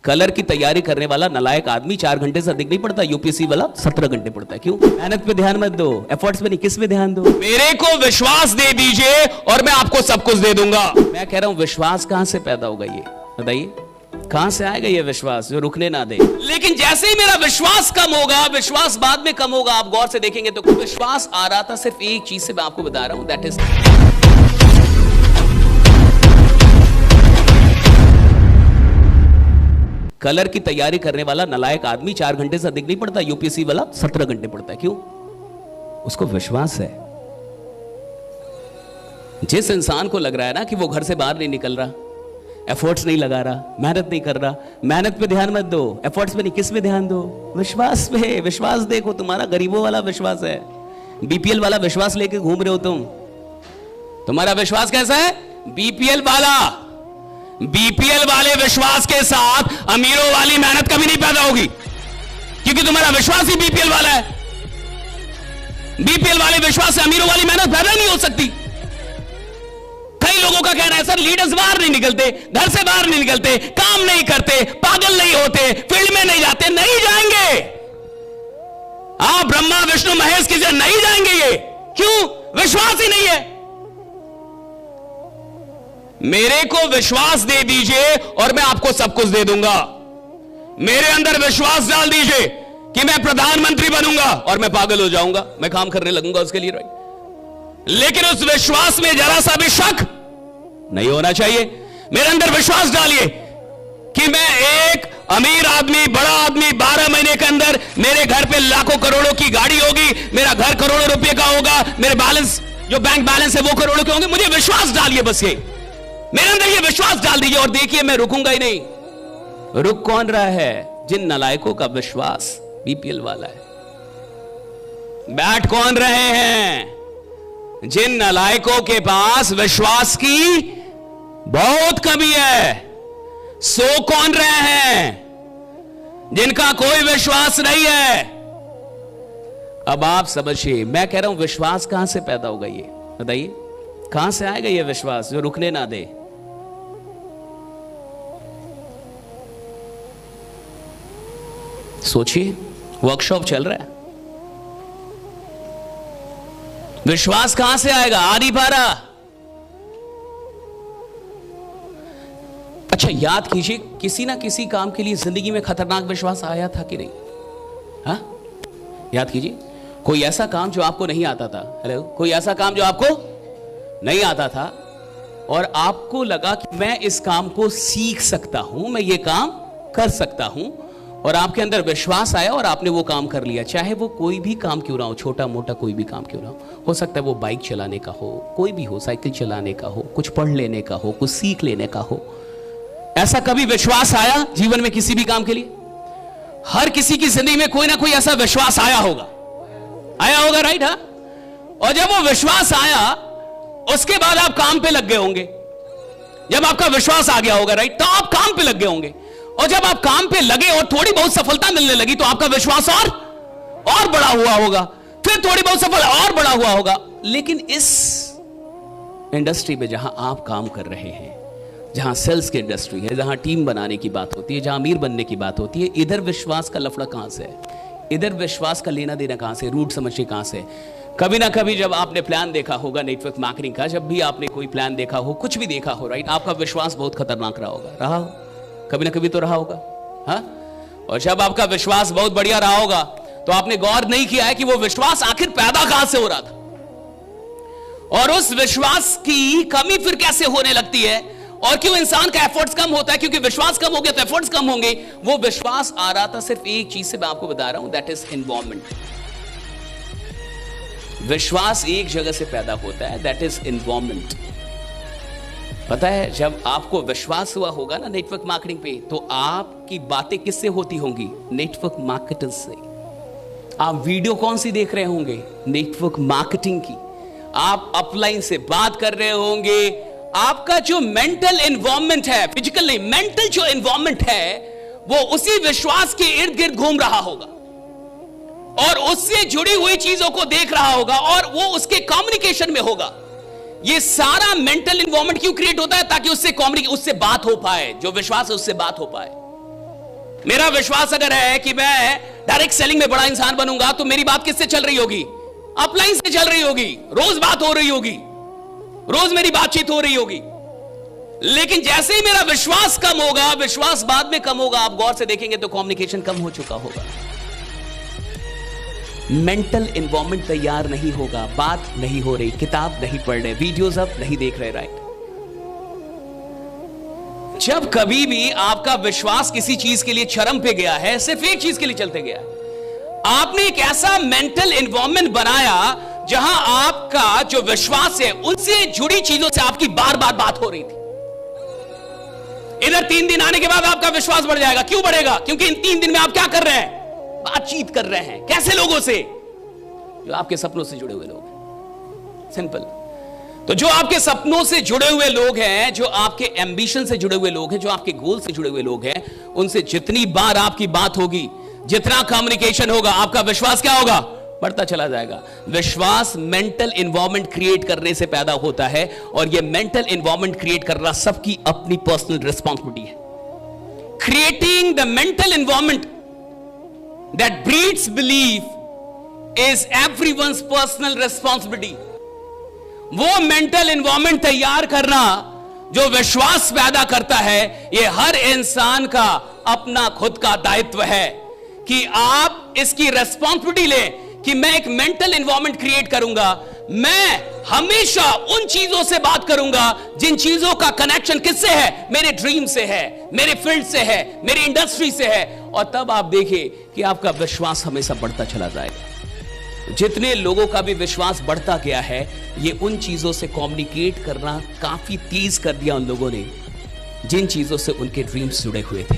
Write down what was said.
Colour की तैयारी करने वाला नलायक आदमी 4 घंटे से अधिक नहीं पढ़ता, यूपीएससी वाला 17 घंटे पढ़ता है। क्यों? मेहनत पे ध्यान मत दो, एफर्ट्स पे नहीं, किस पे ध्यान दो? मेरे को विश्वास दे दीजिए और मैं आपको सब कुछ दे दूंगा। मैं कह रहा हूं विश्वास कहां से पैदा होगा? ये बताइए, कहां से आएगा ये विश्वास जो रुकने ना दे? लेकिन जैसे ही मेरा विश्वास कम होगा, विश्वास बाद में कम होगा, आप गौर से देखेंगे तो विश्वास आ रहा था सिर्फ एक चीज से, मैं आपको बता रहा हूं, दैट इज कलर की तैयारी करने वाला नलायक आदमी 4 घंटे से अधिक नहीं पढ़ता, यूपीएससी वाला 17 घंटे पढ़ता है। क्यों? उसको विश्वास है। जिस इंसान को लग रहा है ना कि वो घर से बाहर नहीं निकल रहा, एफर्ट्स नहीं लगा रहा, मेहनत नहीं कर रहा, मेहनत पे ध्यान मत दो, एफर्ट्स पे नहीं, किस पे ध्यान दो? विश्वास पे। विश्वास देखो, तुम्हारा गरीबों वाला विश्वास है, बीपीएल वाला विश्वास लेके घूम रहे हो तुम। तुम्हारा विश्वास कैसा है? बीपीएल वाला। बीपीएल वाले विश्वास के साथ अमीरों वाली मेहनत कभी नहीं पैदा होगी, क्योंकि तुम्हारा विश्वास ही बीपीएल वाला है। बीपीएल वाले विश्वास से अमीरों वाली मेहनत पैदा नहीं हो सकती। कई लोगों का कहना है सर लीडर्स बाहर नहीं निकलते, घर से बाहर नहीं निकलते, काम नहीं करते, पागल नहीं होते, फील्ड में नहीं जाते। नहीं जाएंगे आप, ब्रह्मा विष्णु महेश की जगह नहीं जाएंगे ये। क्यों? विश्वास ही नहीं है। मेरे को विश्वास दे दीजिए और मैं आपको सब कुछ दे दूंगा। मेरे अंदर विश्वास डाल दीजिए कि मैं प्रधानमंत्री बनूंगा और मैं पागल हो जाऊंगा, मैं काम करने लगूंगा उसके लिए, राइट। लेकिन उस विश्वास में जरा सा भी शक नहीं होना चाहिए। मेरे अंदर विश्वास डालिए कि मैं एक अमीर आदमी, बड़ा आदमी, 12 महीने के अंदर मेरे घर पे लाखों करोड़ों की गाड़ी होगी, मेरा घर करोड़ों रुपए का होगा, मेरे बैलेंस जो बैंक बैलेंस है वो करोड़ों के होंगे। मुझे विश्वास डालिए, बस ये मेरे अंदर ये विश्वास डाल दीजिए और देखिए मैं रुकूंगा ही नहीं। रुक कौन रहा है? जिन नलायकों का विश्वास बीपीएल वाला है। बैठ कौन रहे हैं? जिन नलायकों के पास विश्वास की बहुत कमी है। सो कौन रहे हैं? जिनका कोई विश्वास नहीं है। अब आप समझिए, मैं कह रहा हूं विश्वास कहां से पैदा होगा? ये बताइए, कहां से आएगा ये विश्वास जो रुकने ना दे? सोचिए, वर्कशॉप चल रहा है, विश्वास कहां से आएगा? आ नहीं पा रहा। अच्छा याद कीजिए, किसी ना किसी काम के लिए जिंदगी में खतरनाक विश्वास आया था कि नहीं? हाँ, याद कीजिए, कोई ऐसा काम जो आपको नहीं आता था। हेलो, कोई ऐसा काम जो आपको नहीं आता था और आपको लगा कि मैं इस काम को सीख सकता हूं, मैं ये काम कर सकता हूं, और आपके अंदर विश्वास आया और आपने वो काम कर लिया। चाहे वो कोई भी काम क्यों ना हो, छोटा मोटा कोई भी काम क्यों ना हो सकता है वो बाइक चलाने का हो, कोई भी हो, साइकिल चलाने का हो, कुछ पढ़ लेने का हो, कुछ सीख लेने का हो। ऐसा कभी विश्वास आया जीवन में किसी भी काम के लिए? हर किसी की जिंदगी में कोई ना कोई ऐसा विश्वास आया होगा, राइट? हाँ, और जब वो विश्वास आया उसके बाद आप काम पे लग गए होंगे। जब आपका विश्वास आ गया होगा, राइट, तो आप काम पे लग गए होंगे। और जब आप काम पे लगे और थोड़ी बहुत सफलता मिलने लगी तो आपका विश्वास और बड़ा हुआ होगा, फिर थोड़ी बहुत सफल और बड़ा हुआ होगा। लेकिन इस इंडस्ट्री में जहां आप काम कर रहे हैं, जहां सेल्स की इंडस्ट्री है, जहां टीम बनाने की बात होती है, जहां अमीर बनने की बात होती है, इधर विश्वास का लफड़ा कहां से है? इधर विश्वास का लेना देना कहां से, रूट समझिए कहां से? कभी ना कभी जब आपने प्लान देखा होगा नेटवर्क मार्केटिंग का, जब भी आपने कोई प्लान देखा हो, कुछ भी देखा हो, राइट, आपका विश्वास बहुत खतरनाक रहा होगा, रहा हो, कभी ना कभी तो रहा होगा। हाँ, और जब आपका विश्वास बहुत बढ़िया रहा होगा तो आपने गौर नहीं किया है कि वो विश्वास आखिर पैदा कहां से हो रहा था, और उस विश्वास की कमी फिर कैसे होने लगती है, और क्यों इंसान का एफर्ट्स कम होता है? क्योंकि विश्वास कम हो गया तो एफर्ट्स कम होंगे। वो विश्वास आ रहा था सिर्फ एक चीज से, मैं आपको बता रहा हूं, दैट इज एनवायरमेंट। विश्वास एक जगह से पैदा होता है, दैट इज एनवायरमेंट। पता है, जब आपको विश्वास हुआ होगा ना नेटवर्क मार्केटिंग पे, तो आपकी बातें किससे होती होंगी? नेटवर्क मार्केटर्स से। आप वीडियो कौन सी देख रहे होंगे? नेटवर्क मार्केटिंग की। आप अपलाइन से बात कर रहे होंगे। आपका जो मेंटल एनवायरनमेंट है, फिजिकल नहीं, मेंटल जो एनवायरनमेंट है, वो उसी विश्वास के इर्द गिर्द घूम रहा होगा और उससे जुड़ी हुई चीजों को देख रहा होगा और वो उसके कम्युनिकेशन में होगा। ये सारा मेंटल एनवायरनमेंट क्यों क्रिएट होता है? ताकि उससे बात हो पाए, जो विश्वास है उससे बात हो पाए। मेरा विश्वास अगर है कि मैं डायरेक्ट सेलिंग में बड़ा इंसान बनूंगा तो मेरी बात किससे चल रही होगी? अपलाइन से चल रही होगी, रोज बात हो रही होगी, रोज मेरी बातचीत हो रही होगी। लेकिन जैसे ही मेरा विश्वास कम होगा, विश्वास बाद में कम होगा, आप गौर से देखेंगे तो कम्युनिकेशन कम हो चुका होगा, मेंटल एनवायरनमेंट तैयार नहीं होगा, बात नहीं हो रही, किताब नहीं पढ़ रहे, वीडियोस अब नहीं देख रहे, राइट? जब कभी भी आपका विश्वास किसी चीज के लिए चरम पे गया है, सिर्फ एक चीज के लिए चलते गया है, आपने एक ऐसा मेंटल एनवायरनमेंट बनाया जहां आपका जो विश्वास है उनसे जुड़ी चीजों से आपकी बार बार बात हो रही थी। इधर 3 दिन आने के बाद आपका विश्वास बढ़ जाएगा। क्यों बढ़ेगा? क्योंकि इन 3 दिन में आप क्या कर रहे हैं? बातचीत कर रहे हैं। कैसे लोगों से? जो आपके सपनों से जुड़े हुए लोग हैं। सिंपल। तो जो आपके सपनों से जुड़े हुए लोग हैं, जो आपके एम्बिशन से जुड़े हुए लोग हैं, जो आपके गोल से जुड़े हुए लोग हैं, उनसे जितनी बार आपकी बात होगी, जितना कम्युनिकेशन होगा, आपका विश्वास क्या होगा? बढ़ता चला जाएगा। विश्वास मेंटल एनवायरनमेंट क्रिएट करने से पैदा होता है, और यह मेंटल एनवायरनमेंट क्रिएट करना सबकी अपनी पर्सनल रिस्पॉन्सिबिलिटी है। Creating the mental environment that breeds belief is everyone's personal responsibility. वो मेंटल एनवायरनमेंट तैयार करना जो विश्वास पैदा करता है, यह हर इंसान का अपना खुद का दायित्व है कि आप इसकी रिस्पॉन्सिबिलिटी लें कि मैं एक मेंटल एनवायरनमेंट क्रिएट करूंगा। मैं हमेशा उन चीजों से बात करूंगा जिन चीजों का कनेक्शन किससे है? मेरे ड्रीम से है, मेरे फील्ड से है, मेरी इंडस्ट्री से है। और तब आप देखिए कि आपका विश्वास हमेशा बढ़ता चला जाएगा। जितने लोगों का भी विश्वास बढ़ता गया है, ये उन चीजों से कम्युनिकेट करना काफी तेज कर दिया उन लोगों ने जिन चीजों से उनके ड्रीम्स जुड़े हुए थे।